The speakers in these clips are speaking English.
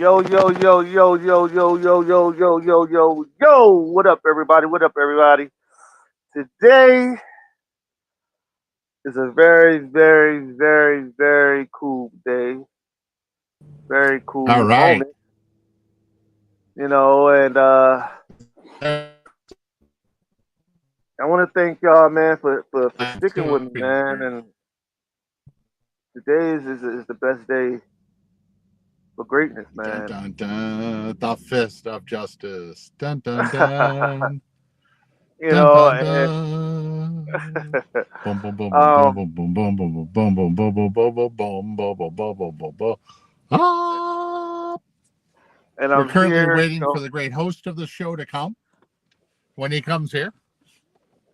Yo, yo, yo, yo, yo, yo, yo, yo, yo, yo, yo, yo. What up, everybody? What up, everybody? Today is a very, very, very, very cool day. Very All cool right. moment, and I want to thank y'all, man, for sticking with me, man. And today is the best day for greatness, Dun man. dun dun. The fist of justice. Dun dun dun. you Dun know, dun and dun. Boom boom boom boom boom um, boom boom boom boom boom boom boom boom boom boom boom boom boom boom boom boom boom. Ah! and We're I'm currently here. waiting for the great host of the show to come. When he comes here,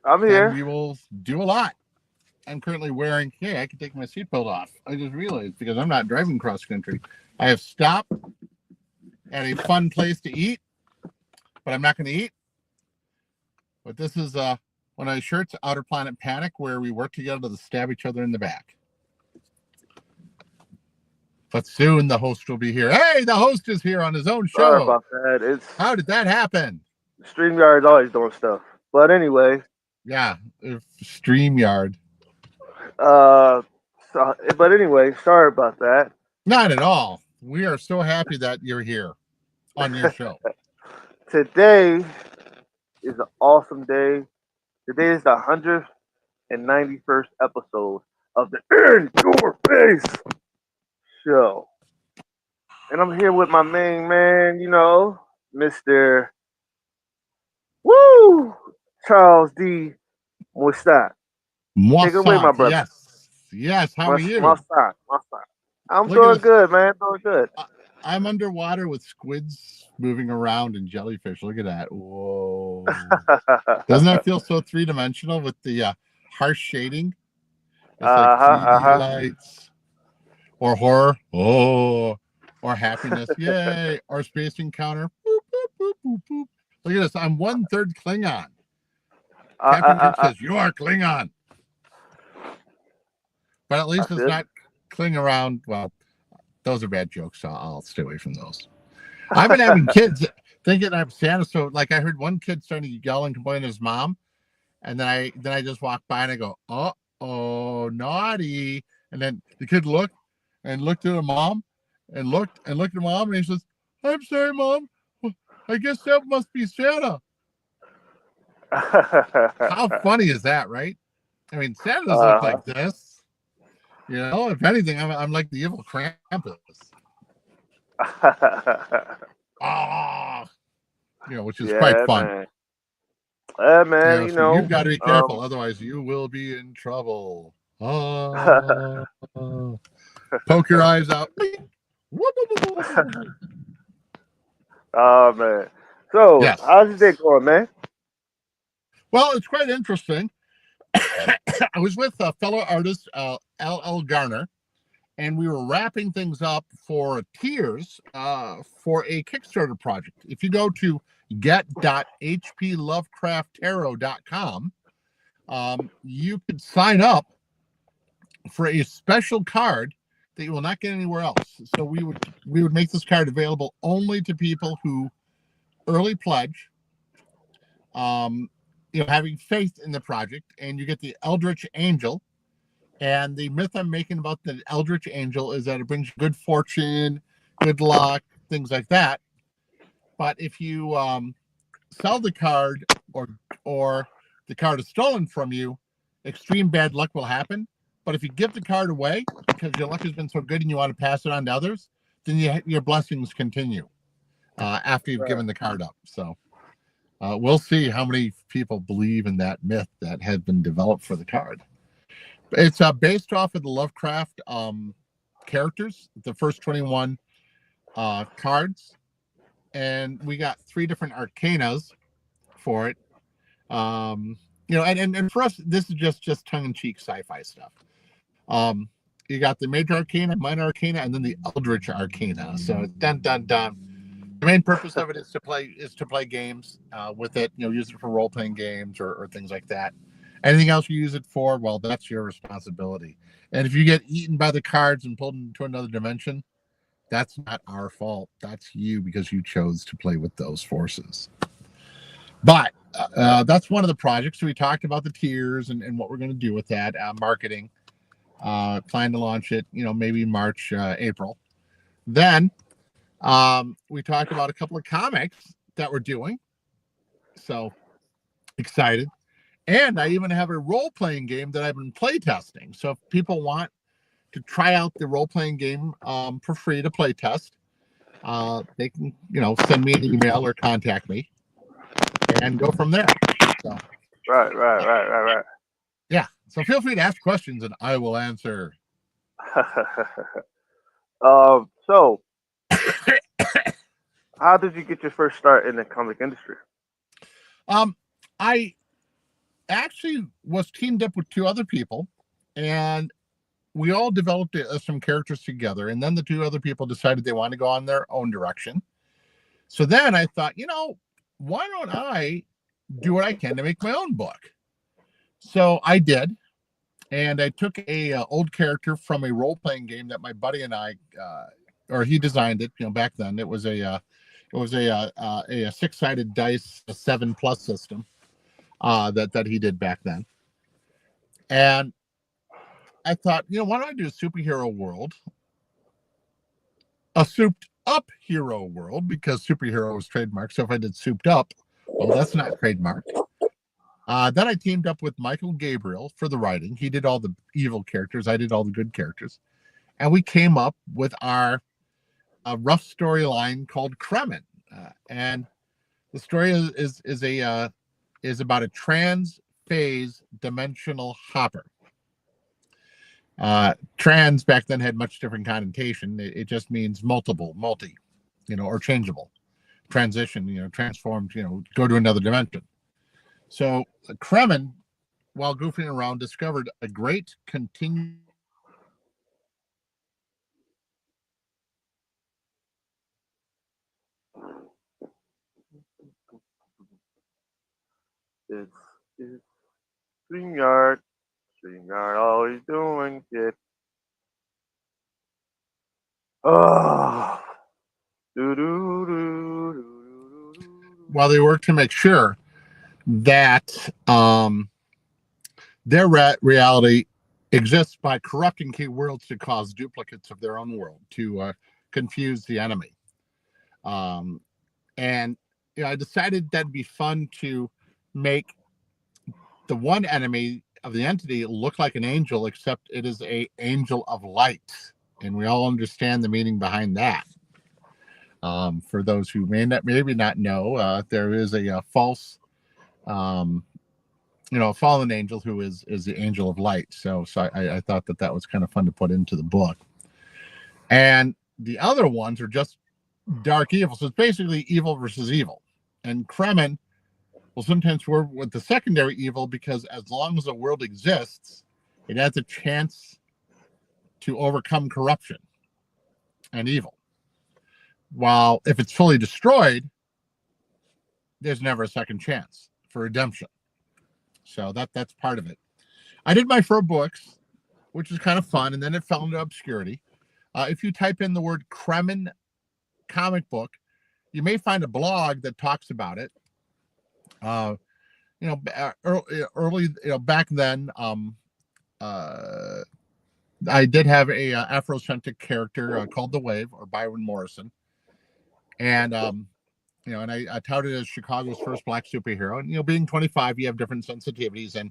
I'm then here. we will do a lot. I'm currently wearing. Hey, I can take my seatbelt off. I just realized because I'm not driving cross country. I have stopped at a fun place to eat, but I'm not going to eat. But this is one of my shirts, Outer Planet Panic, where we work together to stab each other in the back. But soon the host will be here. Hey, the host is here on his own Sorry show. about that. It's How did that happen? StreamYard's always doing stuff. But anyway, Yeah, StreamYard. uh, but anyway, sorry about that. Not at all. We are so happy that you're here on your show. Today is an awesome day. Today is the 191st episode of the In Your Face show. And I'm here with my main man, Mr. Woo! Charles D. Moisant. Take it away, Moisant. my brother. Yes. Yes. How are My you? son. My son. I'm Look at doing this. good, man. Doing good. I'm underwater with squids moving around and jellyfish. Look at that. Whoa. Doesn't that feel so three dimensional with the harsh shading? It's like Uh-huh, 3D uh-huh. lights or horror. Oh, or happiness. Yay. Or space encounter. Boop, boop, boop, boop, boop. Look at this. I'm 1/3 Klingon. Captain Kirk says, You are Klingon. But at I least it's feel. not cling around. Well, those are bad jokes, so I'll stay away from those. I've been having kids thinking I'm Santa. So, like, I heard one kid starting to yell and complain to his mom. And then I just walk by and I go, oh, naughty. And then the kid looked at her mom and looked at mom and he says, I'm sorry, mom. I guess that must be Santa. How funny is that, right? I mean, Santa doesn't look uh-huh. like this. If anything, I'm like the evil Krampus. Ah, which is quite Yeah, fun. man. Yeah, man, So you've got to be careful, otherwise you will be in trouble. Ah, poke your eyes out. oh man. So, Yes. how's your day going, man? Well, it's quite interesting. I was with a fellow artist, L.L. Garner, and we were wrapping things up for Tears for a Kickstarter project. If you go to get.hplovecrafttarot.com, you could sign up for a special card that you will not get anywhere else. So we would make this card available only to people who early pledge, having faith in the project, and you get the Eldritch Angel. And the myth I'm making about the Eldritch Angel is that it brings good fortune, good luck, things like that. But if you sell the card or the card is stolen from you, extreme bad luck will happen. But if you give the card away because your luck has been so good and you want to pass it on to others, then your blessings continue after you've Right. given the card up. So we'll see how many people believe in that myth that has been developed for the card. It's based off of the Lovecraft characters, the first 21 cards. And we got 3 different arcanas for it. And for us, this is just tongue-in-cheek sci-fi stuff. You got the major arcana, minor arcana, and then the eldritch arcana. So dun dun dun. The main purpose of it is to play games with it. Use it for role-playing games or things like that. Anything else you use it for, well, that's your responsibility. And if you get eaten by the cards and pulled into another dimension, That's not our fault. That's you because you chose to play with those forces. But that's one of the projects. We talked about the tiers and what we're going to do with that marketing. Plan to launch it, maybe March, April. Then we talked about a couple of comics that we're doing. So excited. And I even have a role playing game that I've been play testing. So if people want to try out the role playing game for free to play test, they can, send me an email or contact me and go from there. So, Right. yeah. So feel free to ask questions and I will answer. So, how did you get your first start in the comic industry? I actually was teamed up with two other people, and we all developed some characters together. And then the two other people decided they want to go on their own direction. So then I thought, why don't I do what I can to make my own book? So I did, and I took a old character from a role playing game that my buddy and I, or he designed it. Back then it was a 6-sided dice, a 7+ system that he did back then. And I thought, why don't I do a superhero world, a souped up hero world, because superhero was trademarked. So if I did souped up, well, that's not trademarked. Then I teamed up with Michael Gabriel for the writing. He did all the evil characters. I did all the good characters. And we came up with our rough storyline called Kremen. And the story is about a trans-phase dimensional hopper. Trans back then had much different connotation. It just means multiple, multi, or changeable. Transition, transformed, go to another dimension. So Kremen, while goofing around, discovered a great continuous It's StreamYard. StreamYard always doing shit. Oh. while they work to make sure that their reality exists by corrupting key worlds to cause duplicates of their own world, to confuse the enemy. And I decided that'd be fun to make the one enemy of the entity look like an angel, except it is a angel of light, and we all understand the meaning behind that. For those who maybe not know, there is a false, a fallen angel who is the angel of light. So I thought that was kind of fun to put into the book. And the other ones are just dark evil. So it's basically evil versus evil. And Kremen will sometimes work with the secondary evil because as long as the world exists, it has a chance to overcome corruption and evil. While if it's fully destroyed, there's never a second chance for redemption. So that's part of it. I did my 4 books, which is kind of fun, and then it fell into obscurity. If you type in the word Kremen comic book, you may find a blog that talks about it. Early, back then, I did have a Afrocentric character called the Wave, or Byron Morrison, and and I touted as Chicago's first Black superhero. And being 25, you have different sensitivities, and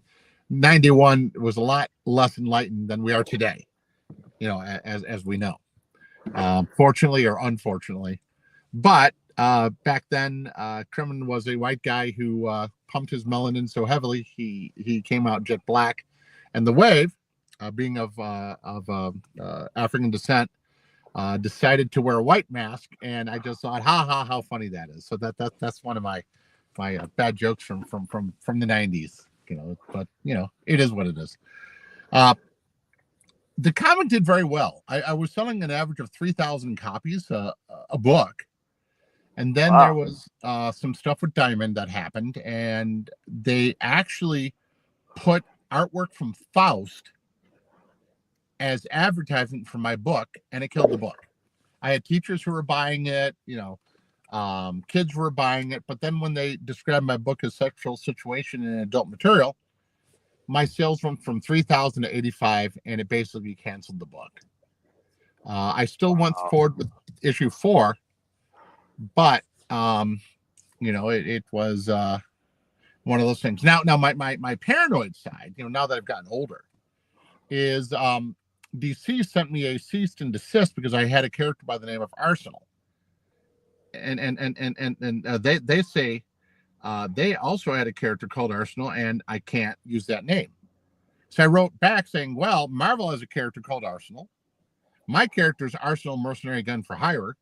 91 was a lot less enlightened than we are today. As we know, fortunately or unfortunately. But back then, Kremen was a white guy who pumped his melanin so heavily he came out jet black, and the Wave, being of African descent, decided to wear a white mask, and I just thought, how funny that is. So that's one of my bad jokes from the 90s. But it is what it is. The comic did very well. I was selling an average of 3,000 copies a book. And then there was some stuff with Diamond that happened, and they actually put artwork from Faust as advertisement for my book, and it killed the book. I had teachers who were buying it, kids were buying it. But then when they described my book as sexual situation and adult material, my sales went from 3,000 to 85, and it basically canceled the book. I still went Wow. forward with issue 4, but it was one of those things. Now my paranoid side, now that I've gotten older, is DC sent me a cease and desist because I had a character by the name of Arsenal, and they say they also had a character called Arsenal, and I can't use that name. So I wrote back saying, well, Marvel has a character called Arsenal. My character is Arsenal Mercenary Gun for Hire.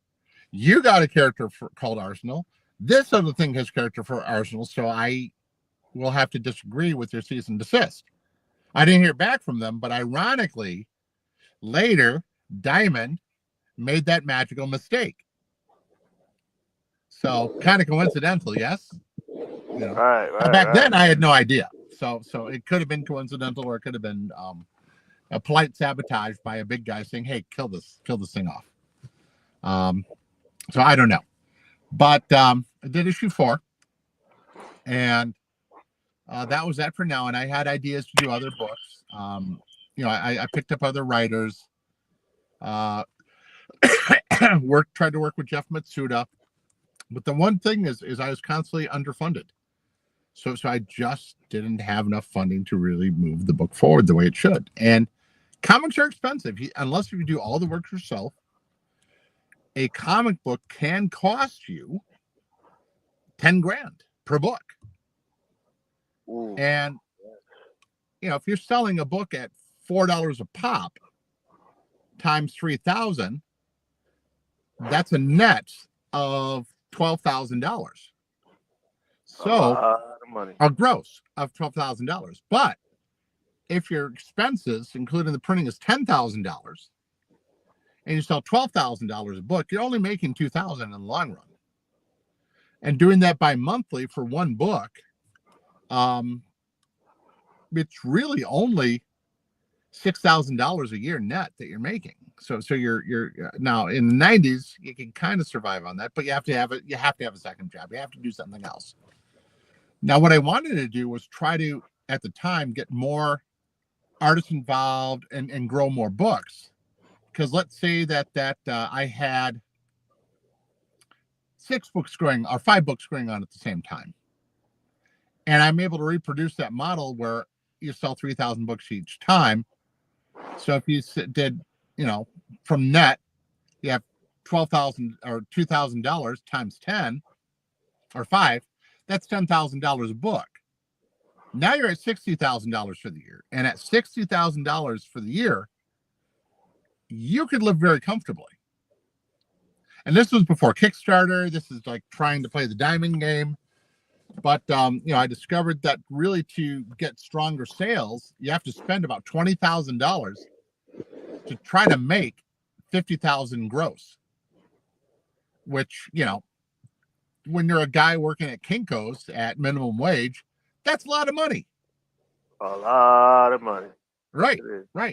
You got a character called Arsenal. This other thing has character for Arsenal, so I will have to disagree with your cease and desist. I didn't hear back from them, but ironically, later, Diamond made that magical mistake. So kind of coincidental, yes. Right. Back then, I had no idea. So it could have been coincidental, or it could have been a polite sabotage by a big guy saying, "Hey, kill this thing off." So I don't know, but I did issue 4, and that was that for now. And I had ideas to do other books. I picked up other writers. Tried to work with Jeff Matsuda, but the one thing is I was constantly underfunded. So I just didn't have enough funding to really move the book forward the way it should. And comics are expensive. Unless you do all the work yourself, a comic book can cost you $10,000 per book. Ooh. And if you're selling a book at $4 a pop times 3,000, that's a net of $12,000. So a lot of money. A gross of $12,000. But if your expenses, including the printing, is $10,000, and you sell $12,000 a book, you're only making $2,000 in the long run. And doing that bi-monthly for one book, it's really only $6,000 a year net that you're making. So you're now in the 90s, you can kind of survive on that, but you have to have it. You have to have a second job. You have to do something else. Now, what I wanted to do was try to, at the time, get more artists involved and grow more books. Because let's say that I had 6 books going, or 5 books going on at the same time, and I'm able to reproduce that model where you sell 3,000 books each time. So if you did, from net, you have $12,000 or $2,000 times 10 or 5. That's $10,000 a book. Now you're at $60,000 for the year, and at $60,000 for the year, you could live very comfortably. And this was before Kickstarter. This is like trying to play the diamond game. But I discovered that really to get stronger sales, you have to spend about $20,000 to try to make 50,000 gross. Which, when you're a guy working at Kinko's at minimum wage, that's a lot of money. A lot of money. Right.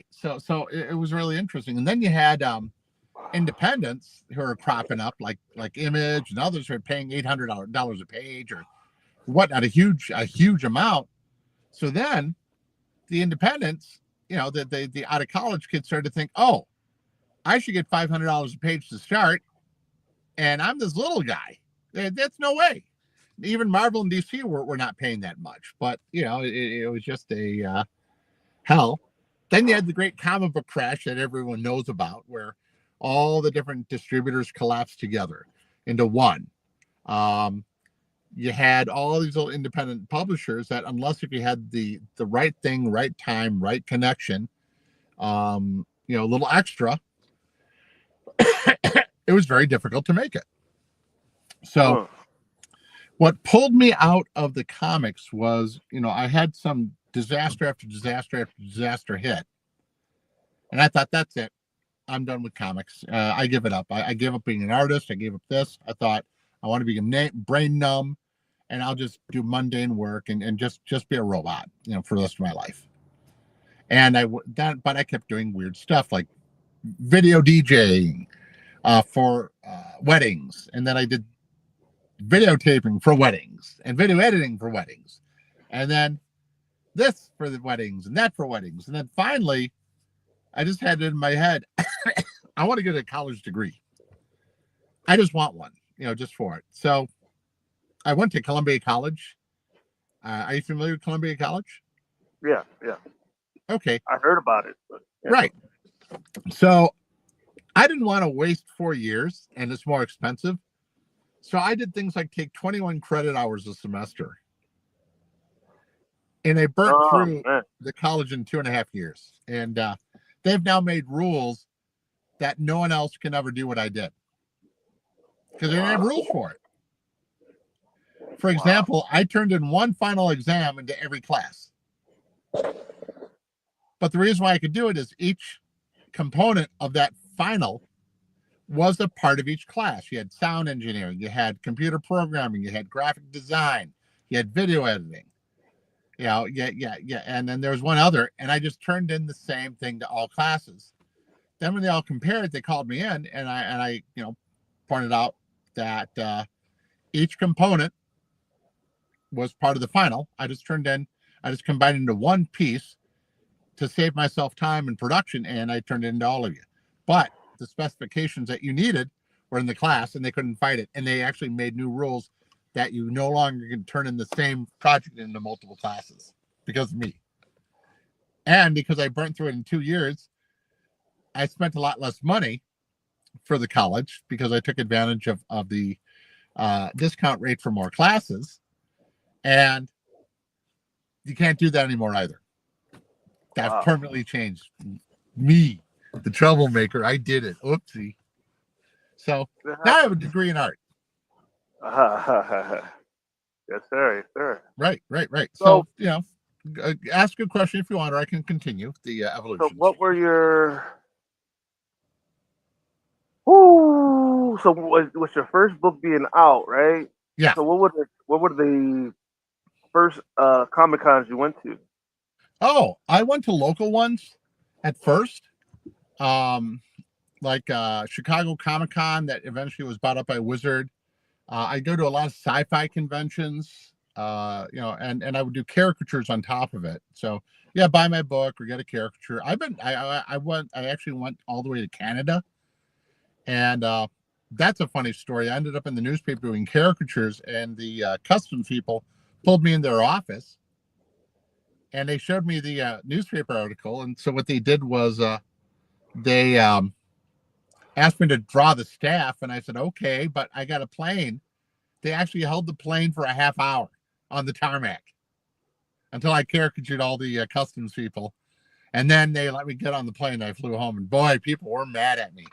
So it was really interesting. And then you had independents who are cropping up, like Image and others who are paying $800 a page or whatnot, a huge amount. So then the independents, the out of college kids started to think, oh, I should get $500 a page to start, and I'm this little guy. That's no way. Even Marvel and DC were not paying that much, but it was just a hell. Then you had the great comic book crash that everyone knows about, where all the different distributors collapsed together into one. You had all these little independent publishers that, unless if you had the right thing, right time, right connection, a little extra, it was very difficult to make it. So what pulled me out of the comics was, I had some disaster after disaster after disaster hit. And I thought, that's it. I'm done with comics. I give it up. I gave up being an artist. I gave up this. I thought, I want to be brain numb, and I'll just do mundane work and just be a robot, for the rest of my life. And but I kept doing weird stuff like video DJing, for weddings, and then I did videotaping for weddings and video editing for weddings, and then this for the weddings and that for weddings, and then finally, I just had it in my head, I want to get a college degree. I just want one, just for it. So I went to Columbia College. Are you familiar with Columbia College? Yeah, yeah. Okay, I heard about it, but yeah. right. So I didn't want to waste 4 years, and it's more expensive. So I did things like take 21 credit hours a semester, and I burnt Oh through man. the college in 2.5 years. And they've now made rules that no one else can ever do what I did because they didn't have Wow. rules for it. For Wow. example, I turned in one final exam into every class. But the reason why I could do it is each component of that final was a part of each class. You had sound engineering, you had computer programming, you had graphic design, you had video editing. Yeah. And then there was one other, and I just turned in the same thing to all classes. Then when they all compared, they called me in, and I pointed out that each component was part of the final. I just combined into one piece to save myself time in production, and I turned it into all of you. But the specifications that you needed were in the class, and they couldn't fight it. And they actually made new rules that you no longer can turn in the same project into multiple classes because of me. And because I burnt through it in 2 years, I spent a lot less money for the college because I took advantage of the discount rate for more classes. And you can't do that anymore either. That's Wow. permanently changed. Me, the troublemaker, I did it. Oopsie. So It now I have a happens. degree in art. Yes, sir. Yes, sir. Right. So, So, ask a question if you want, or I can continue the so evolutions. what were your? Ooh, so was your first book being out, right? Yeah. So what were the first Comic Cons you went to? Oh, I went to local ones at first, um, like Chicago Comic Con that eventually was bought up by Wizard. I go to a lot of sci-fi conventions, and I would do caricatures on top of it. So yeah, buy my book or get a caricature. I actually went all the way to Canada, and that's a funny story. I ended up in the newspaper doing caricatures, and the customs people pulled me in their office, and they showed me the newspaper article. And so what they did was they asked me to draw the staff, and I said okay, but I got a plane. They actually held the plane for a half hour on the tarmac until I caricatured all the customs people. And then they let me get on the plane. I flew home, and boy, people were mad at me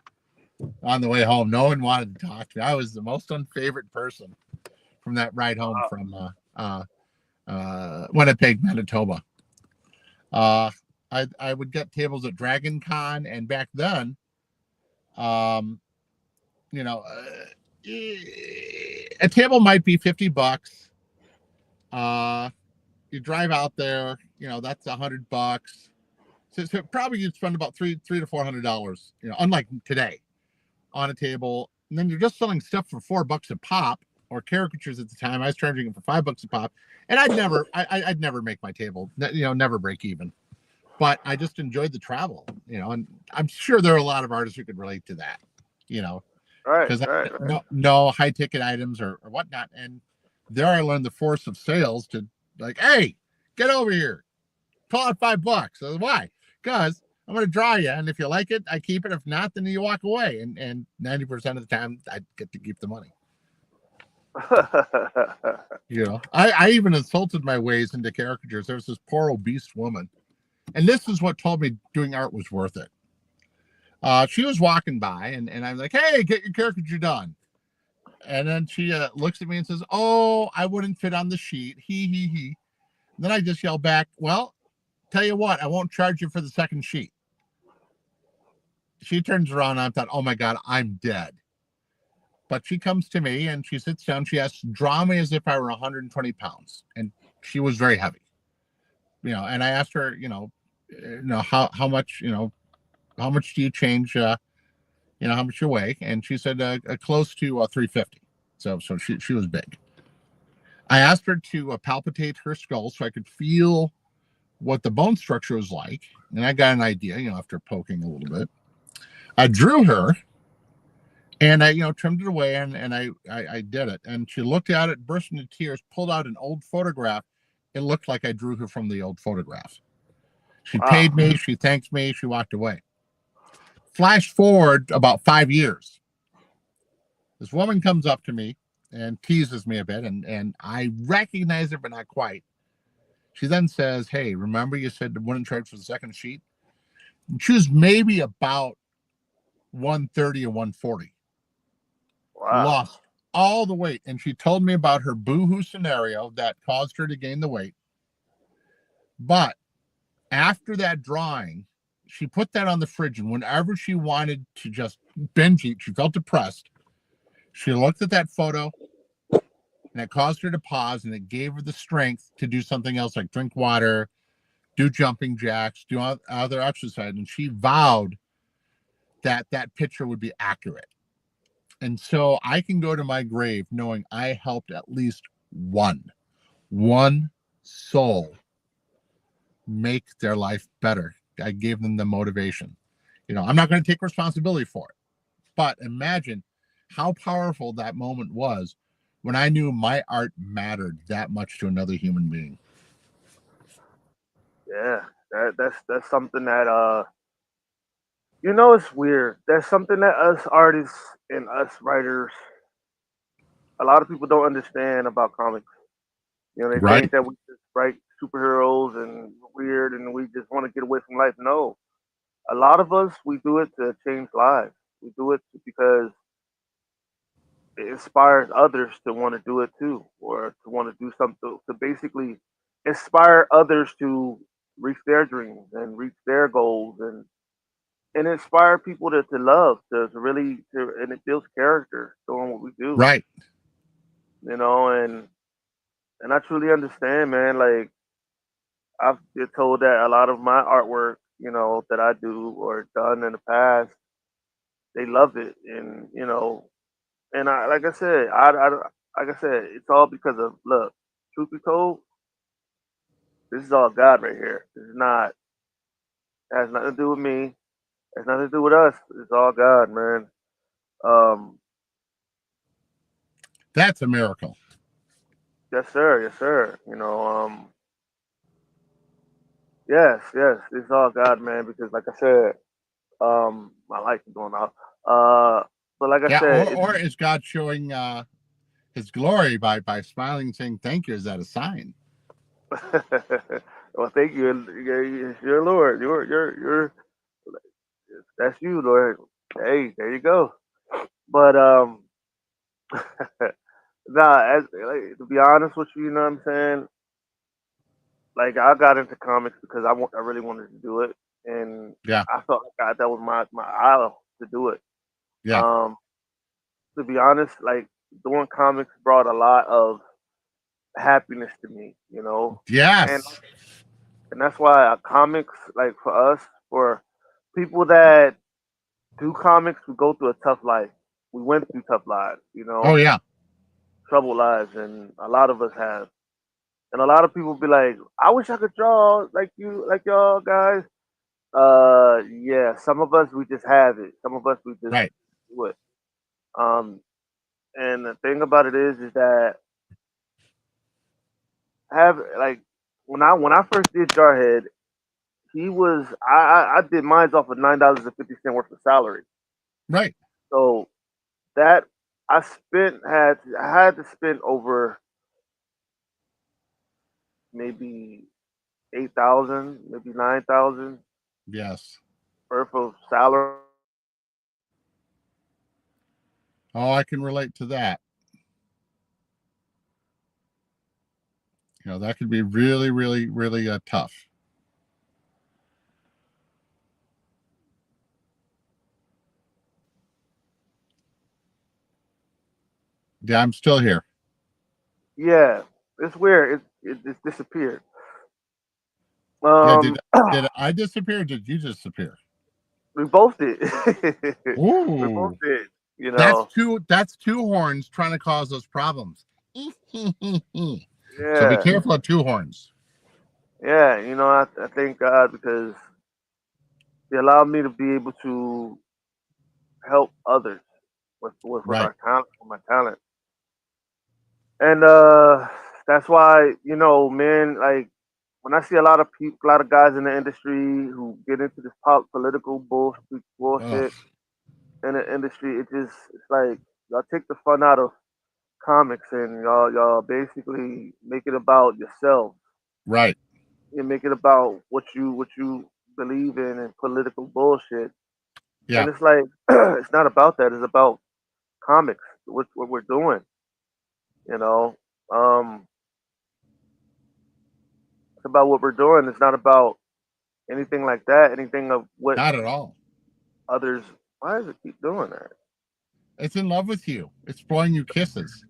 on the way home. No one wanted to talk to me. I was the most unfavorite person from that ride home from Winnipeg, Manitoba. Uh, I would get tables at Dragon Con, and back then, um, you know, a table might be $50. You drive out there, that's $100. So probably you'd spend about three to $400, unlike today, on a table. And then you're just selling stuff for $4 a pop, or caricatures at the time. I was charging them for $5 a pop, and I'd never make my table, never break even. But I just enjoyed the travel, and I'm sure there are a lot of artists who could relate to that, you know, Right, because right, right. no high ticket items or whatnot. And there I learned the force of sales to, like, hey, get over here, pull out $5. So why? Because I'm going to draw you, and if you like it, I keep it. If not, then you walk away. And 90% of the time, I get to keep the money. I even insulted my ways into caricatures. There was this poor obese woman, and this is what told me doing art was worth it. She was walking by, and I'm like, hey, get your caricature done. And then she looks at me and says, oh, I wouldn't fit on the sheet. He. Then I just yell back, well, tell you what, I won't charge you for the second sheet. She turns around, and I thought, oh my God, I'm dead. But she comes to me and she sits down. She asks, draw me as if I were 120 pounds. And she was very heavy, and I asked her, how much, how much do you change how much you weigh, and she said close to 350. So she was big. I asked her to palpitate her skull so I could feel what the bone structure was like, and I got an idea. After poking a little bit, I drew her, and I trimmed it away, and I did it. And she looked at it, burst into tears, pulled out an old photograph. It looked like I drew her from the old photograph. She paid Wow. me. She thanked me. She walked away. Flash forward about 5 years. This woman comes up to me and teases me a bit, and I recognize her, but not quite. She then says, "Hey, remember you said wouldn't charge for the second sheet?" And she was maybe about 130 or 140. Wow. Lost all the weight. And she told me about her boohoo scenario that caused her to gain the weight. But after that drawing, she put that on the fridge. And whenever she wanted to just binge eat, she felt depressed. She looked at that photo, and it caused her to pause, and it gave her the strength to do something else like drink water, do jumping jacks, do other exercise. And she vowed that that picture would be accurate. And so I can go to my grave knowing I helped at least one soul make their life better. I gave them the motivation. I'm not going to take responsibility for it, but imagine how powerful that moment was when I knew my art mattered that much to another human being. Yeah. That's something that it's weird. That's something that us artists and us writers, a lot of people don't understand about comics. They Right? think that we just write superheroes and weird and we just want to get away from life. No. A lot of us we do it to change lives. We do it because it inspires others to want to do it too, or to want to do something to basically inspire others to reach their dreams and reach their goals and inspire people to love to really and it builds character doing what we do, Right. and I truly understand, man. Like I've been told that a lot of my artwork, that I do or done in the past, they love it, and I like I said, like I said, it's all because of look. Truth be told, this is all God right here. This is not has nothing to do with me. Has nothing to do with us. It's all God, man. Um, That's a miracle. yes, sir. Yes, sir. Yes, yes. It's all God, man. Because like I said, my lights is going off. Uh, but like I Yeah. said, Or is God showing his glory by smiling and saying thank you? Is that a sign? well, thank you. You're Lord. You're. That's you, Lord. Hey, there you go. But nah. To be honest with you, you know what I'm saying. Like I got into comics because I really wanted to do it, and Yeah. I felt like that was my idol to do it. Yeah. Um, to be honest, like doing comics brought a lot of happiness to me, and Yes. that's why comics, like for us, for people that do comics, we go through a tough life. We went through tough lives, Oh yeah. troubled lives, and a lot of us have. And a lot of people be like, "I wish I could draw like you, like y'all guys." Yeah, some of us we just have it. Some of us we just Right. do it. Um, and the thing about it is that have like when I first did Jarhead, he was I did mine off of $9.50 worth of salary. Right. So that I had to spend over maybe 8,000, maybe 9,000 Yes. worth of salary. Oh, I can relate to that. That could be really, really, really tough. Yeah, I'm still here. Yeah, it's weird. It just disappeared. Yeah, Um, did I disappear? Or did you disappear? We both did. We both Ooh, did. You know. that's two horns trying to cause us problems. So be Yeah. careful of two horns. Yeah. I thank God because He allowed me to be able to help others with Right. our talent, with my talent, and that's why man, like when I see a lot of people, a lot of guys in the industry who get into this political Ugh. bullshit in the industry, it's like y'all take the fun out of comics and y'all basically make it about yourself. Right. You make it about what you believe in and political bullshit. Yeah. And it's like it's not about that. It's about comics. What we're doing. You know, um, it's about what we're doing. It's not about anything like that. Anything of what Not at all. others. Why does it keep doing that? It's in love with you. It's blowing you kisses.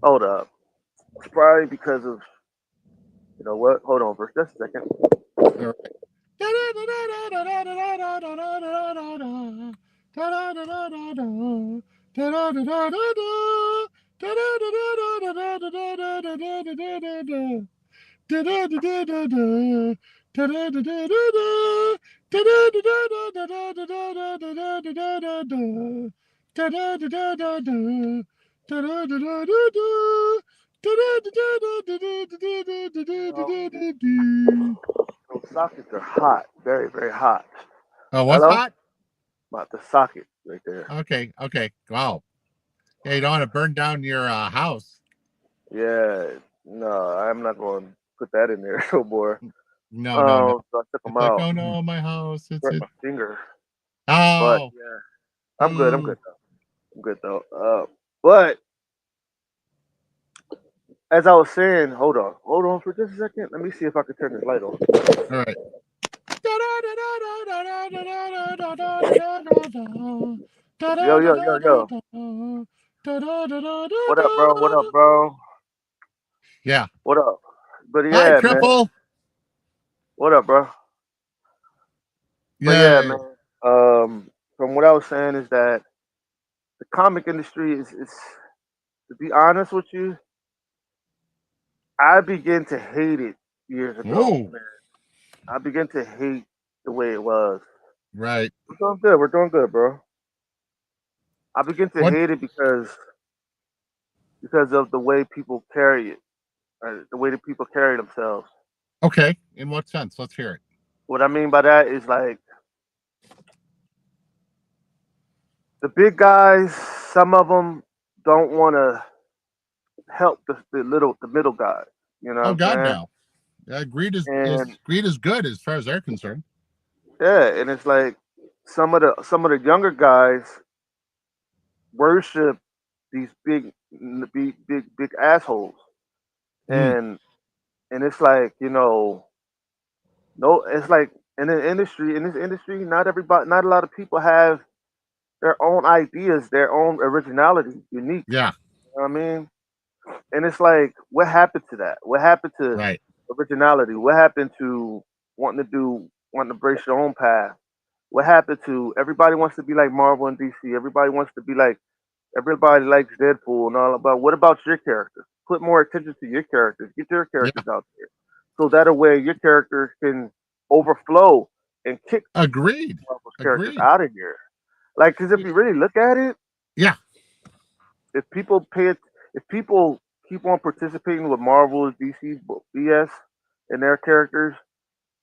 Hold up. It's probably because of what? Hold on for just a second. All right. Well, those sockets are hot. Very, very hot. Oh, what's Hello? hot? About the socket right there. Okay, okay. Wow. Yeah, you don't want to burn down your house. Yeah. No, I'm not going to put that in there no more. No, no, no. So I took them It's like, out. oh no, my house. It's Hurt it. my finger. But Oh, yeah, I'm good. I'm boo. good though. I'm good though. But as I was saying, hold on for just a second. Let me see if I can turn this light on. All right. Yo, yo, yo, yo. What up, bro? What up, bro? Yeah. What up? But Hi, yeah, man. Triple. What up, bro? But yeah, Yay. man. From what I was saying is that the comic industry is to be honest with you, I began to hate it years ago, Oh, man. I began to hate the way it was. right. We're doing good. We're doing good, bro. I begin to What? hate it because of the way people carry it, the way that people carry themselves. Okay. In what sense? Let's hear it. What I mean by that is like the big guys. Some of them don't want to help the middle guys. You know Oh what God, I'm no. Greed saying? And greed is good as far as they're concerned. yeah, and it's like some of the younger guys worship these big assholes, Mm, and it's like no, it's like in this industry, not a lot of people have their own ideas, their own originality, unique. yeah. You know what I mean? And it's like, what happened to that? What happened to Right. originality? What happened to wanting to brace your own path? What happened to everybody wants to be like Marvel and DC? Everybody likes Deadpool and all about. What about your characters? Put more attention to your characters. Get your Yeah. characters out there, so that a way your characters can overflow and kick Agreed. Marvel's characters Agreed. out of here. Like, because if you really look at it, Yeah. if people pay it, if people keep on participating with Marvel's DC BS and their characters,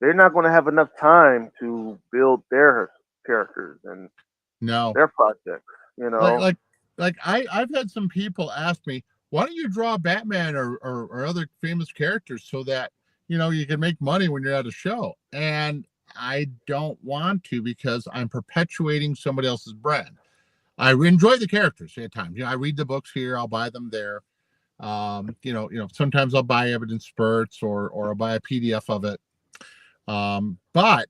they're not going to have enough time to build their characters and No. their projects. You Like know, like I've had some people ask me, why don't you draw Batman or other famous characters so that you can make money when you're at a show? And I don't want to because I'm perpetuating somebody else's brand. I enjoy the characters at times. I read the books here, I'll buy them there. Sometimes I'll buy evidence spurts or I'll buy a PDF of it. But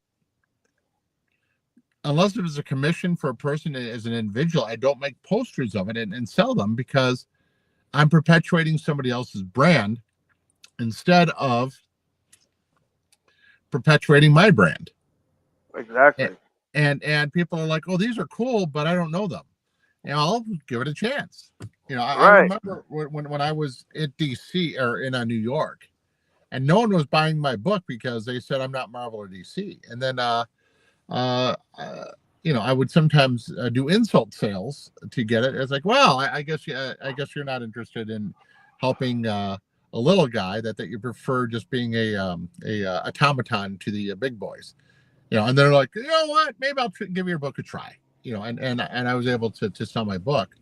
unless it was a commission for a person as an individual, I don't make posters of it and sell them because I'm perpetuating somebody else's brand instead of perpetuating my brand. exactly. and people are like, oh, these are cool, but I don't know them. I'll give it a chance. I Right. remember when I was at DC or in New York, and no one was buying my book because they said I'm not Marvel or DC. And then uh, uh, I would sometimes do insult sales to get it. It's like, well, I guess you're not interested in helping a little guy that you prefer just being a automaton to the big boys. And they're like, you know what? Maybe I'll give your book a try. And I was able to sell my book.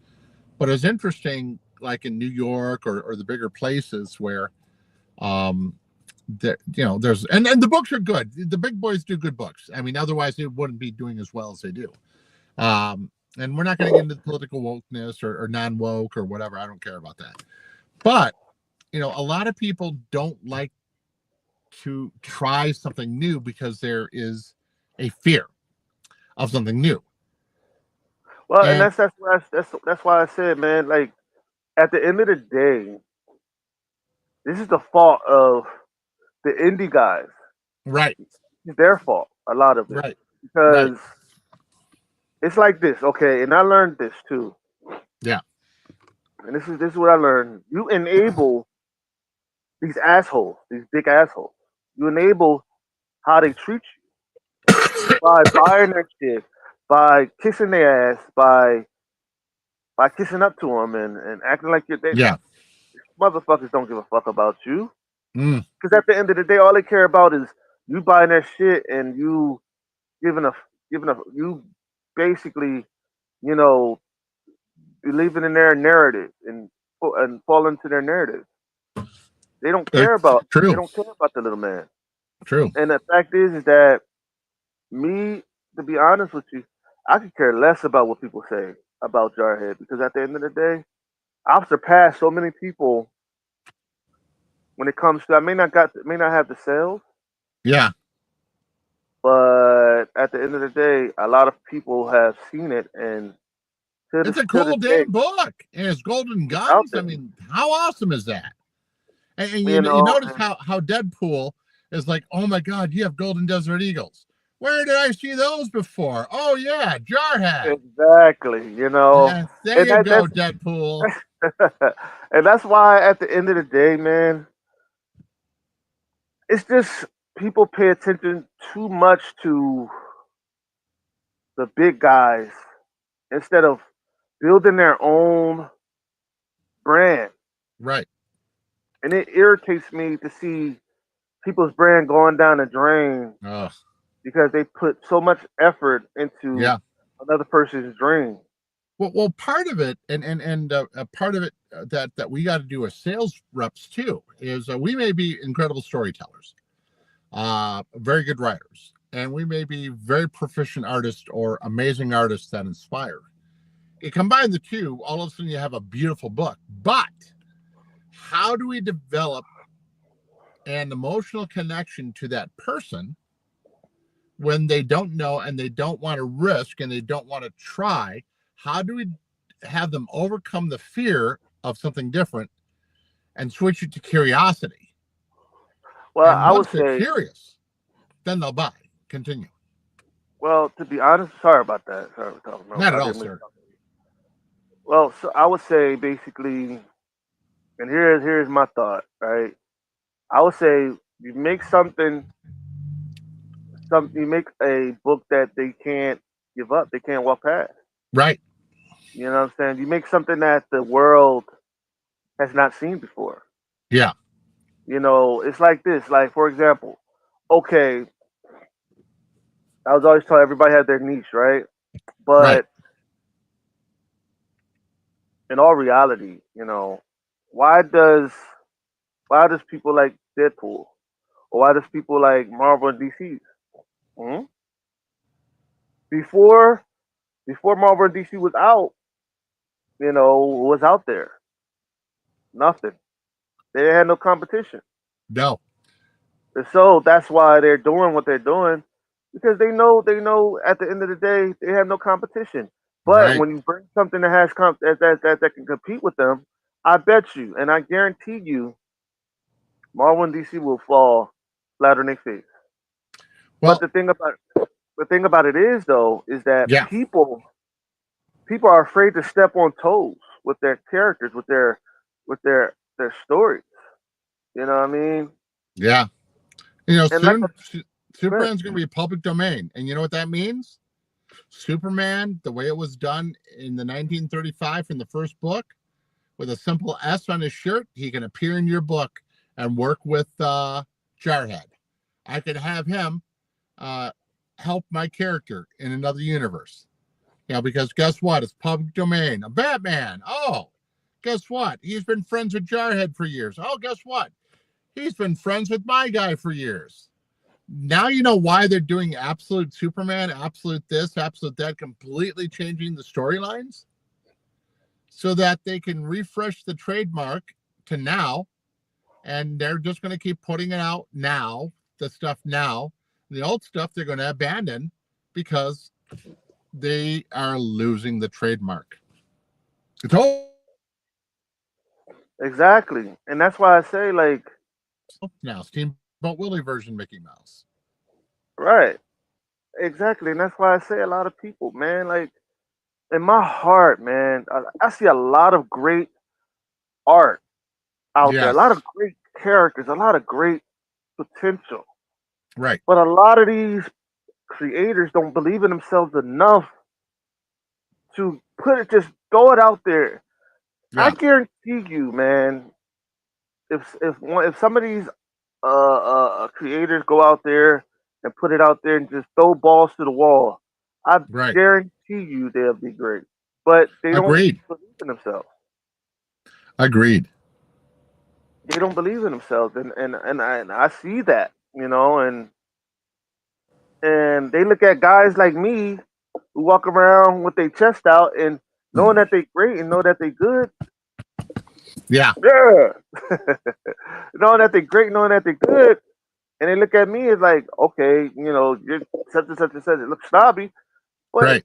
But it's interesting, like in New York or the bigger places where um, there's and the books are good. The big boys do good books. I mean, otherwise they wouldn't be doing as well as they do. And we're not going to get into political wokeness or non woke or whatever. I don't care about that. But a lot of people don't like to try something new because there is a fear of something new. Well, and And that's why I said, man, like at the end of the day, this is the fault of the indie guys. right, It's their fault, a lot of it, right, right, because it's like this, okay? And I learned this too, yeah, and this is what I learned. You enable these assholes, these big assholes. You enable how they treat you by buying their shit, by kissing their ass, by kissing up to them and acting like they yeah, motherfuckers don't give a fuck about you. mm, Because at the end of the day, all they care about is you buying their shit and you giving a you basically, you know, believing in their narrative and fall into their narrative. They don't care it's about true, the little man. true, And the fact is that me, to be honest with you, I could care less about what people say about Jarhead because at the end of the day, I've surpassed so many people when it comes to I may not have the sales, yeah. but at the end of the day, a lot of people have seen it and It's a to this cool day, damn book, and it's golden it's out guns. I there. mean, how awesome is that? And You you know, notice how Deadpool is like, oh my god, you have golden desert eagles. Where did I see those before? Oh yeah, Jarhead. exactly. There And you go, Deadpool. and that's why at the end of the day, man, it's just people pay attention too much to the big guys instead of building their own brand. Right. And it irritates me to see people's brand going down the drain Oh, because they put so much effort into yeah. another person's dream. Well, part of it, and a part of it that we got to do as sales reps too is we may be incredible storytellers, very good writers, and we may be very proficient artists or amazing artists that inspire. You combine the two, all of a sudden you have a beautiful book. But how do we develop an emotional connection to that person when they don't know and they don't want to risk and they don't want to try? How do we have them overcome the fear of something different and switch it to curiosity? Well, And I would once they're say, curious, then they'll buy. Continue. well, to be honest, sorry about that. Sorry for talking Not over. at I all, didn't mean. sir. Well, so I would say basically, and here's my thought. Right, I would say you make you make a book that they can't give up, they can't walk past. Right. You know what I'm saying? You make something that the world has not seen before. Yeah. It's like this. Like for example, okay, I was always told everybody had their niche, right? Right. But in all reality, why does why does people like Deadpool or why does people like Marvel and DC? Hmm? Before before Marvel and DC was out, was out there? Nothing. They had no competition. No. And so that's why they're doing what they're doing because they know at the end of the day they have no competition. But Right. when you bring something that has that can compete with them, I bet you and I guarantee you, Marvel and DC will fall flat on their face. But Well, the thing about the thing about it is though is that Yeah, people are afraid to step on toes with their characters, with their stories. You know what I mean? yeah. And like, Soon good. Superman's going to be public domain, and you know what that means? Superman, the way it was done in the 1935 in the first book, with a simple S on his shirt, he can appear in your book and work with Jarhead. I could have him uh, help my character in another universe. Because guess what? It's public domain. A Batman. Oh, guess what? He's been friends with Jarhead for years. Oh, guess what? He's been friends with my guy for years. Now you know why they're doing absolute Superman, absolute this, absolute that, completely changing the storylines so that they can refresh the trademark to now, and they're just going to keep putting it out now, the stuff now. The old stuff they're going to abandon because they are losing the trademark. It's all Exactly. And that's why I say like, now Steamboat Willie version Mickey Mouse. right. Exactly. And that's why I say a lot of people, man, like in my heart, man, I see a lot of great art out there, a lot of Yes, great characters, a lot of great potential. right. But a lot of these creators don't believe in themselves enough to put it, just throw it out there. I Yeah, guarantee you, man, if some of these creators go out there and put it out there and just throw balls to the wall, I right. guarantee you they'll be great. But they don't Agreed. believe in themselves. Agreed. They don't believe in themselves, and I see that, and they look at guys like me who walk around with their chest out and knowing that they great and know that they good. Yeah, Yeah, knowing that they great, knowing that they good, and they look at me as like, okay, you're such and such and such. It looks snobby, but right.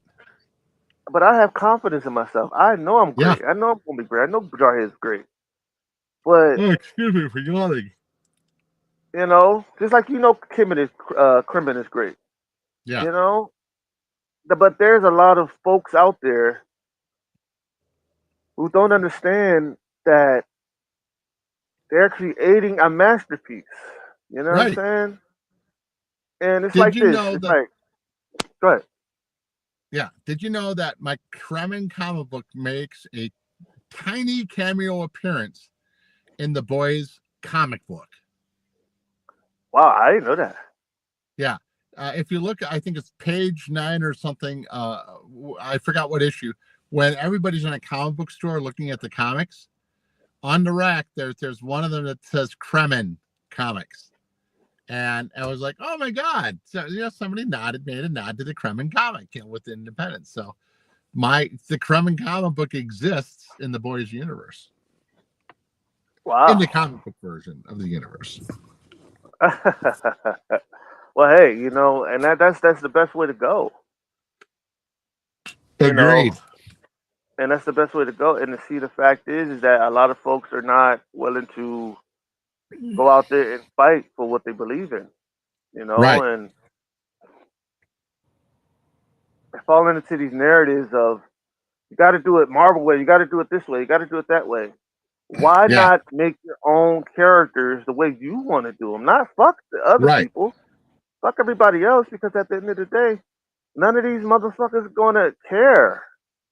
I have confidence in myself. I know I'm Yeah. great. I know I'm gonna be great. I know Jarhead is great. But Oh, excuse me for yawning. just like Crimin is great. Yeah, You know, but there's a lot of folks out there who don't understand that they're creating a masterpiece. You know what I'm right. saying? And it's Did like you this. know It's that? like, go ahead. Yeah. Did you know that my Kremen comic book makes a tiny cameo appearance in the boys' comic book? Wow, I didn't know that. Yeah. If you look, I think it's page 9 or something. I forgot what issue. When everybody's in a comic book store looking at the comics, on the rack, there's one of them that says Kremen Comics. And I was like, oh my God. So, somebody made a nod to the Kremen comic, with Independence. So the Kremen comic book exists in the boys' universe, in the Wow. comic book version of the universe. Well, hey, and that's the best way to go. You know, Agreed. and that's the best way to go. And to see the fact is that a lot of folks are not willing to go out there and fight for what they believe in. Right. And falling into these narratives of you got to do it Marvel way, you got to do it this way, you got to do it that way. Why Yeah. not make your own characters the way you want to do them? Not fuck the other Right. people, fuck everybody else, because at the end of the day, none of these motherfuckers are going to care.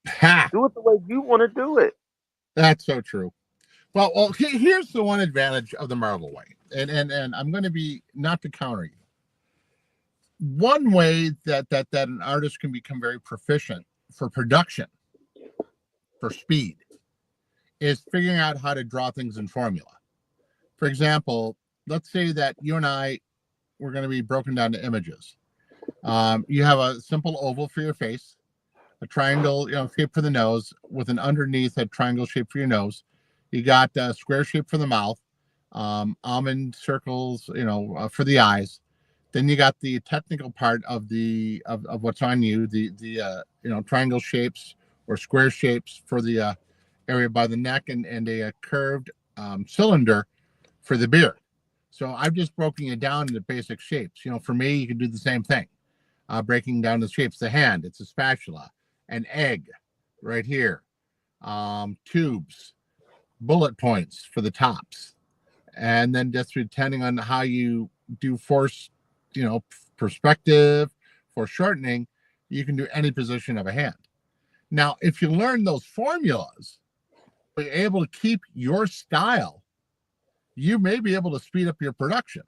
Ha. Do it the way you want to do it. That's so true. Well, here's the one advantage of the Marvel way, and I'm going to be not to counter you. One way that an artist can become very proficient for production, for speed, is figuring out how to draw things in formula. For example, let's say that you and I were going to be broken down to images. You have a simple oval for your face, a triangle, shape for the nose, with an underneath a triangle shape for your nose. You got a square shape for the mouth, almond circles, for the eyes. Then you got the technical part of what's on you, the triangle shapes or square shapes for the area by the neck, and a curved cylinder for the beard. So I've just broken it down into basic shapes. For me, you can do the same thing. breaking down the shapes. The hand, it's a spatula, an egg right here, tubes, bullet points for the tops, and then just depending on how you do force, perspective, for shortening, you can do any position of a hand. Now, if you learn those formulas, be able to keep your style, you may be able to speed up your production.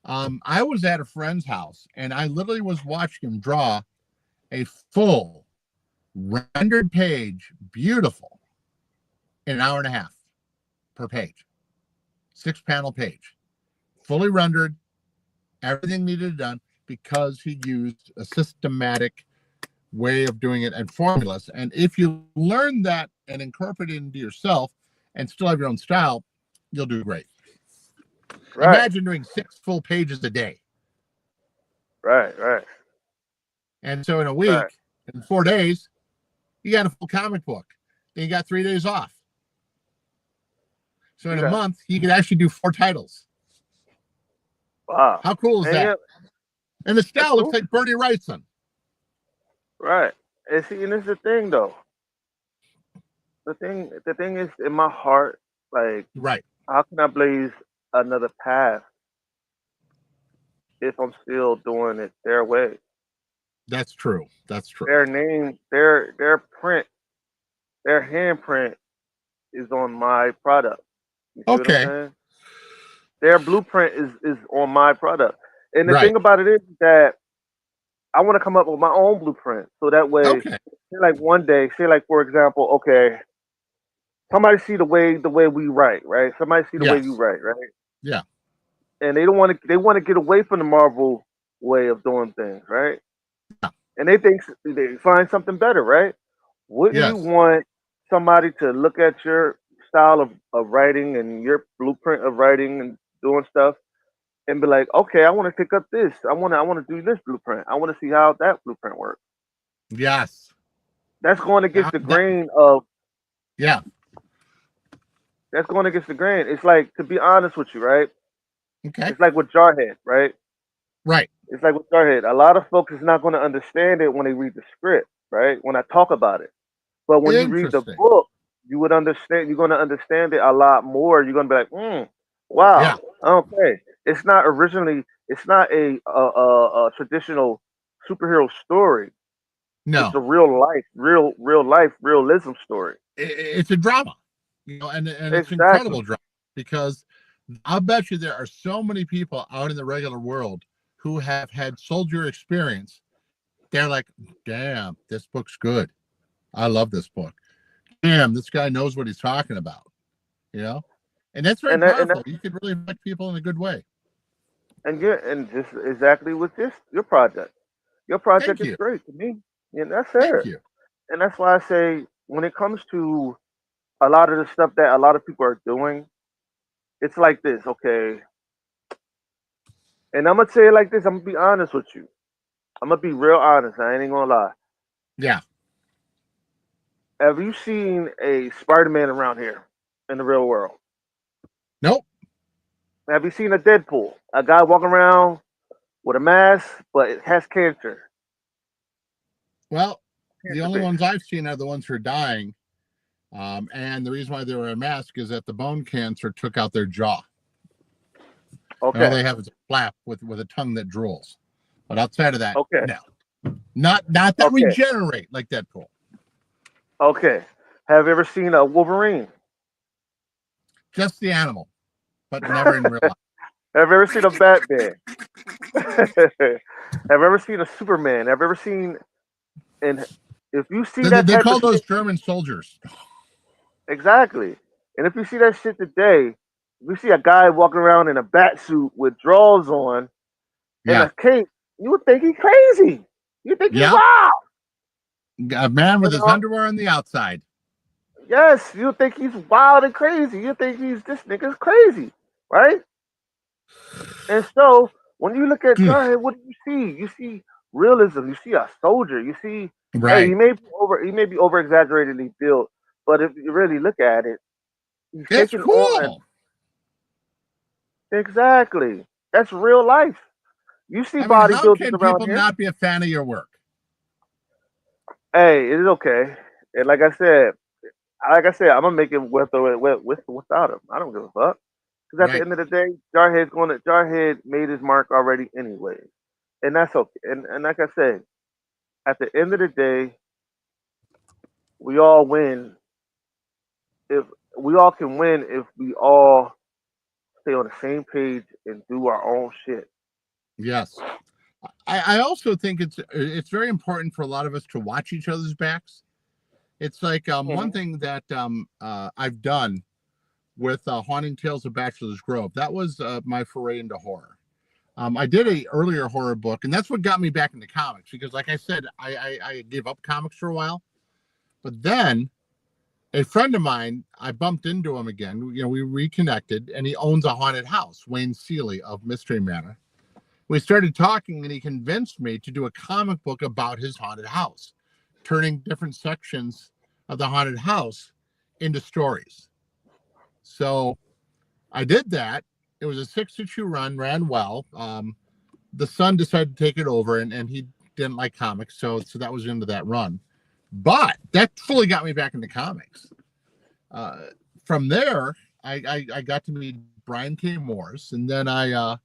I was at a friend's house and I literally was watching him draw a full rendered page, beautiful, in an hour and a half per page, 6-panel page, fully rendered, everything needed done because he used a systematic way of doing it and formulas. And if you learn that and incorporate it into yourself and still have your own style, you'll do great. Right. Imagine doing 6 full pages a day. Right. Right. And so in a Right. week, in 4 days, you got a full comic book. Then you got 3 days off. So in See a that? month, you could actually do 4 titles. Wow. How cool is And that? yeah, And the that's style looks cool. like Bertie Wrightson. Right. And see, and this is the thing though. The thing is in my heart, like, Right. how can I blaze another path if I'm still doing it their way? That's true. That's true. Their name, their print, their handprint is on my product. You see what I'm Okay. saying? Their blueprint is on my product. And the Right. thing about it is that I want to come up with my own blueprint. So that way, Okay. say like one day, say like for example, okay, somebody see the way we write, right? Somebody see the way you Yes. write, right? Yeah. And they want to get away from the Marvel way of doing things, right? Yeah. And they find something better, right? Wouldn't you Yes. want somebody to look at your style of writing and your blueprint of writing and doing stuff and be like, okay, I want to pick up this. I want to do this blueprint. I want to see how that blueprint works. Yes. That's going against the That. grain of Yeah. that's going against the grain. It's like, to be honest with you, right? Okay. It's like with Jarhead, right? Right. It's like with Jarhead. A lot of folks is not going to understand it when they read the script, right? When I talk about it. But when you read the Interesting. book, you would understand. You're going to understand it a lot more. You're going to be like, wow, Yeah. okay. It's not originally. It's not a traditional superhero story. It's No. a real life, realism story. It's a drama, and it's Exactly. incredible drama because I'll bet you there are so many people out in the regular world who have had soldier experience. They're like, damn, this book's good. I love this book. Damn, this guy knows what he's talking about, you know? And that's very And powerful. You could really affect people in a good way. and just exactly with this your project. Your project Thank is you. great to me. And that's Thank it. you. And that's why I say when it comes to a lot of the stuff that a lot of people are doing, it's like this, okay. And I'm gonna say it like this. I'm gonna be honest with you. I'm gonna be real honest. I ain't even gonna lie. Yeah. Have you seen a Spider-Man around here in the real world? Nope. Have you seen a Deadpool? A guy walking around with a mask, but it has cancer. Well, the Cancer only base. ones I've seen are the ones who are dying. And the reason why they were a mask is that the bone cancer took out their jaw. And all Okay. they have is a flap with a tongue that drools. But outside of that, Okay. no. Not that Okay. regenerate like Deadpool. Okay. Have you ever seen a Wolverine? Just the animal, but never in real life. Have you ever seen a Batman? Have you ever seen a Superman? Have you ever seen and if you see They, that they type of call those shit German soldiers. exactly, and if you see that shit today, if you see a guy walking around in a bat suit with drawers on and Yeah. a cape, you would think he's crazy. You think he's Yep. wild. A man You with his know? underwear on the outside. Yes, you think he's wild and crazy. You think he's this nigga's crazy, right? And so when you look at Jarhead, what do you see? You see realism. You see a soldier. You see, hey, Right. he may be over exaggeratedly built, but if you really look at it, he's It's taking on cool. exactly. That's real life. You see I mean, how bodybuilders can around people here. not be a fan of your work? Hey, it is okay. And like I said, I'm gonna make it with or without him. I don't give a fuck. Because at the Right. end of the day, Jarhead made his mark already anyway, and that's okay. And like I said, at the end of the day, we all win if we all can win if we all stay on the same page and do our own shit. Yes. I also think it's very important for a lot of us to watch each other's backs. It's like one Hmm. thing that I've done with Haunting Tales of Bachelor's Grove. That was my foray into horror. I did a earlier horror book, and that's what got me back into comics. Because, like I said, I gave up comics for a while, but then a friend of mine, I bumped into him again. You know, we reconnected, and he owns a haunted house, Wayne Seeley of Mystery Manor. We started talking, and he convinced me to do a comic book about his haunted house, turning different sections of the haunted house into stories. So I did that. It was a 6-issue run, ran well. The son decided to take it over, and he didn't like comics, so that was into that run. But that fully got me back into comics. Uh, from there, I got to meet Brian K. Morris, and then I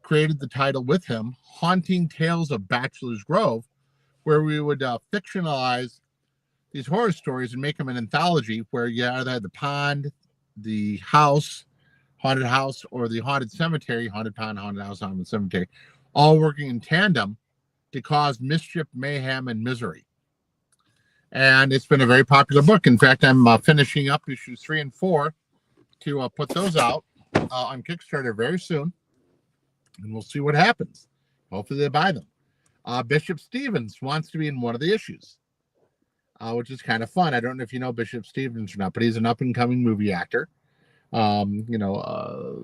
created the title with him, Haunting Tales of Bachelor's Grove, where we would fictionalize these horror stories and make them an anthology where you either had the pond, the house, haunted house, or the haunted cemetery, haunted pond, haunted house, haunted cemetery, all working in tandem to cause mischief, mayhem, and misery. And it's been a very popular book. In fact, I'm finishing up issues 3 and 4 to put those out on Kickstarter very soon, and we'll see what happens. Hopefully, they buy them. Bishop Stevens wants to be in one of the issues, which is kind of fun. I don't know if you know Bishop Stevens or not, but he's an up and coming movie actor. Um, you know, uh,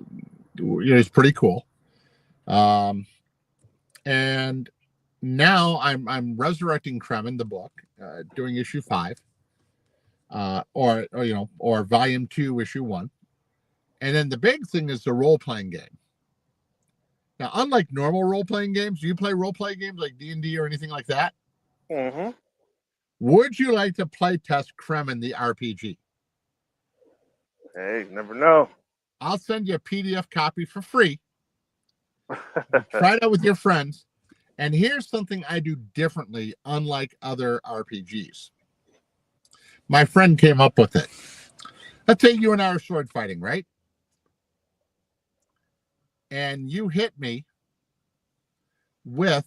he's pretty cool. Um, and now I'm resurrecting Kremen, the book, doing issue 5, or volume 2, issue 1. And then the big thing is the role playing game. Now, unlike normal role playing games, do you play role playing games like D&D or anything like that? Hmm. Would you like to play test Kremen the RPG? Hey, never know. I'll send you a PDF copy for free. Try it out with your friends. And here's something I do differently, unlike other RPGs. My friend came up with it. Let's say you and I are sword fighting, right? And you hit me with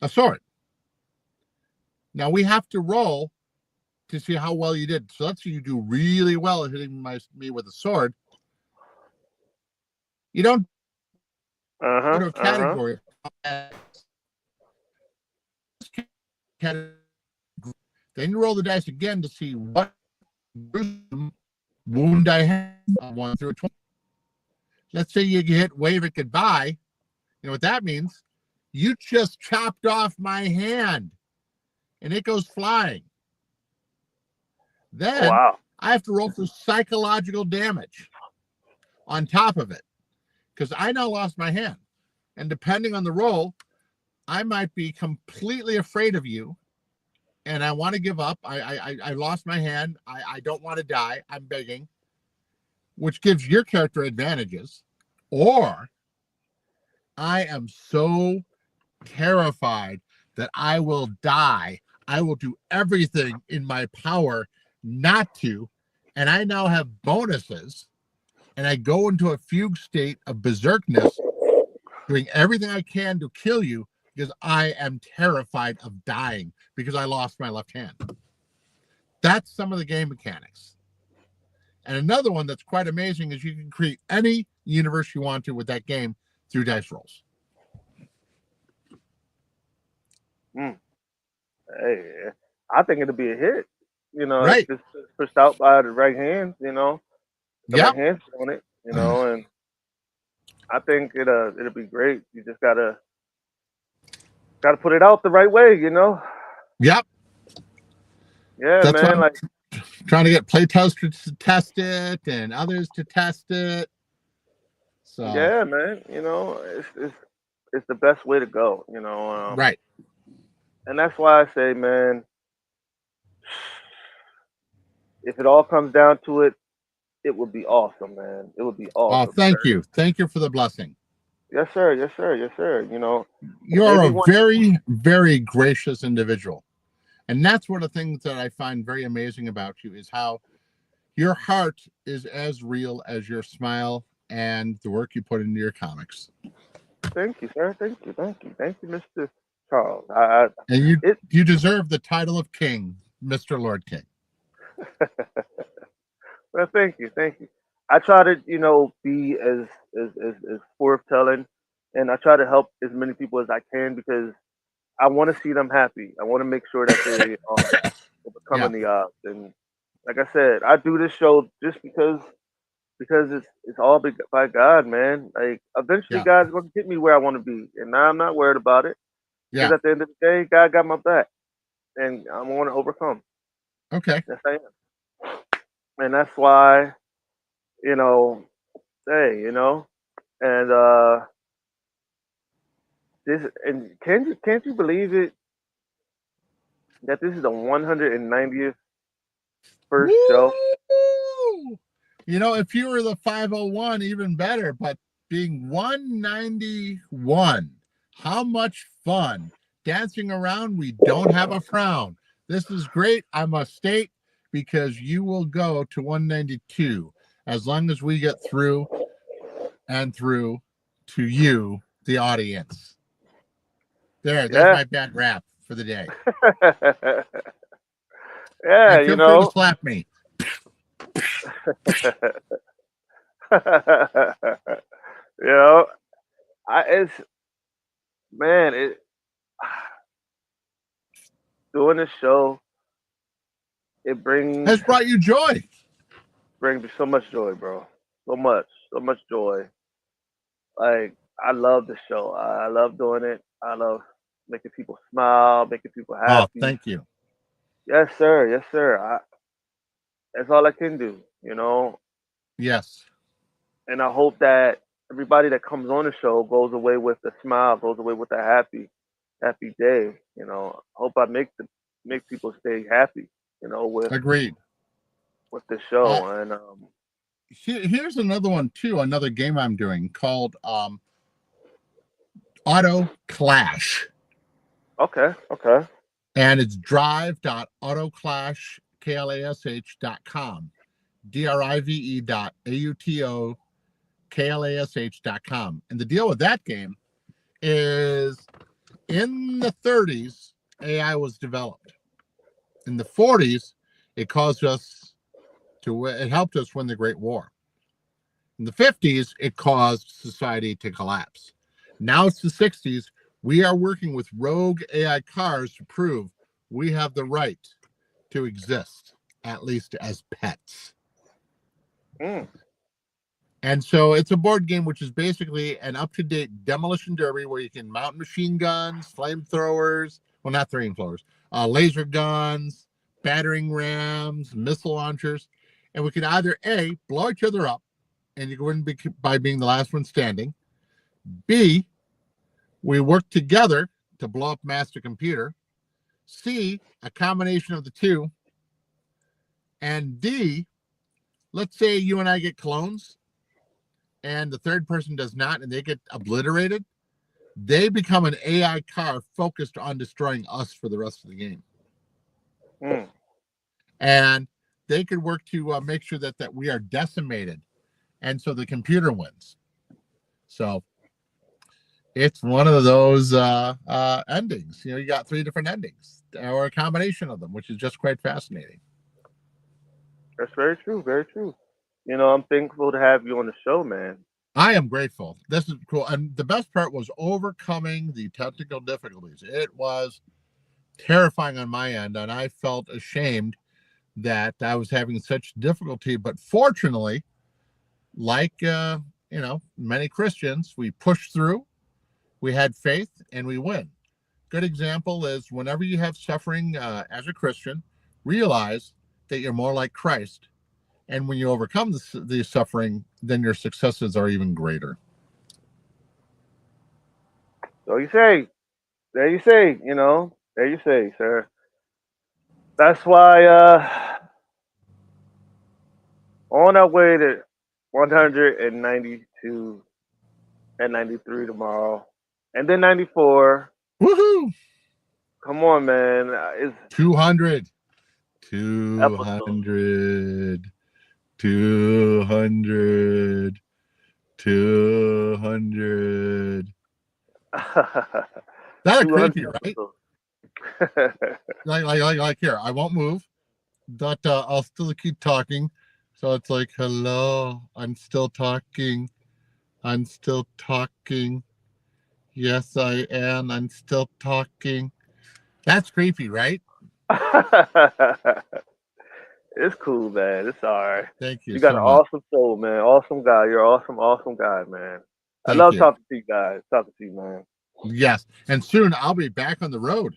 a sword. Now we have to roll to see how well you did. So let's say you do really well at hitting me with a sword. You don't Uh go huh. to a Uh huh. category. Then you roll the dice again to see what wound I have on 1 through 20. Let's say you hit wave it goodbye. You know what that means? You just chopped off my hand and it goes flying. Then Wow. I have to roll for psychological damage on top of it because I now lost my hand. And depending on the roll, I might be completely afraid of you and I want to give up. I lost my hand. I don't want to die. I'm begging, which gives your character advantages. Or I am so terrified that I will die. I will do everything in my power not to. And I now have bonuses. And I go into a fugue state of berserkness, doing everything I can to kill you because I am terrified of dying because I lost my left hand. That's some of the game mechanics. And another one that's quite amazing is you can create any universe you want to with that game through dice rolls. Mm. Hey, I think it'll be a hit. If Right. it's pushed out by the right hands, the right Yep. hands on it, and I think it'll be great. You just gotta put it out the right way. Yep. Yeah, That's why man. I'm Like, trying to get playtesters to test it and others to test it. So yeah, man. It's it's the best way to go, Right. and that's why I say, man, if it all comes down to it, it would be awesome, man. It would be Oh, awesome. thank you. Thank you for the blessing. Yes, sir. Yes, sir. Yes, sir. You're a Maybe one. very, very gracious individual. And that's one of the things that I find very amazing about you is how your heart is as real as your smile and the work you put into your comics. Thank you, sir. Thank you, Mr. Charles. I And you it. you deserve the title of king, Mr. Lord King. Well, thank you. I try to, be as forthtelling, and I try to help as many people as I can because I want to see them happy. I want to make sure that they overcome Yeah, any odds. And like I said, I do this show just because it's all by God, man. Like eventually, yeah, God's going to get me where I want to be, and now I'm not worried about it because yeah. at the end of the day, God got my back, and I'm going to overcome. Okay. Yes, I am, and that's why, you know, hey, and this and can't you believe it that this is the 190th first show? Woo! If you were the 501, even better, but being 191, how much fun. Dancing around, we don't have a frown. This is great, I must state, because you will go to 192 as long as we get through and through to you, the audience. There's Yeah, my bad rap for the day. yeah, And feel free to slap me. you know, it's man, it doing this show it Has brought you joy. brings me so much joy, bro. So much joy. Like I love the show. I love doing it. I love making people smile, making people Oh, happy. thank you. Yes, sir. Yes, sir. That's all I can do, Yes, And I hope that everybody that comes on the show goes away with a smile, goes away with a happy day. Hope I make people stay happy. agreed. With the Uh, show. And here's another one too. Another game I'm doing called Auto Clash, okay, okay, and it's drive.autoclash.com, drive.autoclash.com. And the deal with that game is in the 30s, AI was developed. In the 40s, it helped us win the Great War. In the 50s, it caused society to collapse. Now it's the 60s. We are working with rogue AI cars to prove we have the right to exist, at least as pets. mm, And so it's a board game which is basically an up to date demolition derby where you can mount machine guns, flamethrowers, well, not flamethrowers, laser guns, battering rams, missile launchers. And we can either A, blow each other up, and you win by being the last one standing. B, we work together to blow up master computer. C, a combination of the two. And D, let's say you and I get clones and the third person does not and they get obliterated. They become an AI car focused on destroying us for the rest of the game. mm. And they could work to make sure that we are decimated. And so the computer wins. So it's one of those endings. You got three different endings or a combination of them, which is just quite fascinating. That's very true. Very true. I'm thankful to have you on the show, man. I am grateful. This is cool. And the best part was overcoming the technical difficulties. It was terrifying on my end, and I felt ashamed that I was having such difficulty. But fortunately, like many Christians, we push through, we had faith, and we win. Good example is whenever you have suffering as a Christian, realize that you're more like Christ. And when you overcome the suffering, then your successes are even greater. So you say, there you say, there you say, sir. That's why on our way to 192 and 93 tomorrow, and then 94. Woohoo! Come on, man. It's 200. 200. episode. 200. 200. That's 200 creepy, right? episodes. Like here, I won't move. But I'll still keep talking. So it's like, hello, I'm still talking. I'm still talking. Yes, I am. I'm still talking. That's creepy, right? It's cool, man. It's all right. Thank you You got an so much. awesome soul, man. Awesome guy. You're an awesome, awesome guy, man. I Thank love you. talking to you guys. Talking to you, man. Yes. And soon I'll be back on the road.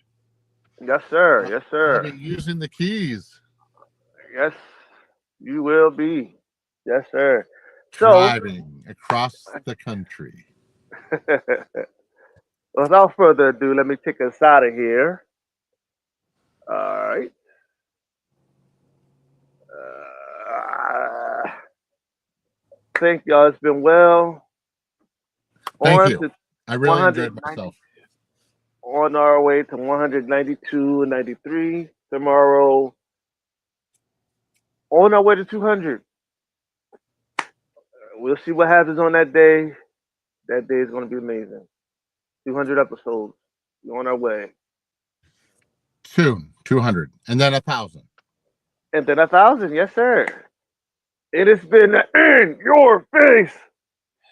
Yes, sir. I'll, Yes, I'll sir. be using the keys, Yes, you will be. Yes, sir. So, driving across the country. without further ado, let me take us out of here. All right. Thank y'all. It's been well. Thank On you. to I really enjoyed 190. myself. On our way to 192 and 93 tomorrow. On our way to 200. We'll see what happens on that day. That day is going to be amazing. 200 episodes. We're on our way. Soon, 200. And then 1,000. And then 1,000. Yes, sir. It has been the In Your Face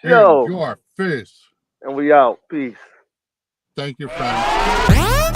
In show. your face. And we out. Peace. Thank you, friend.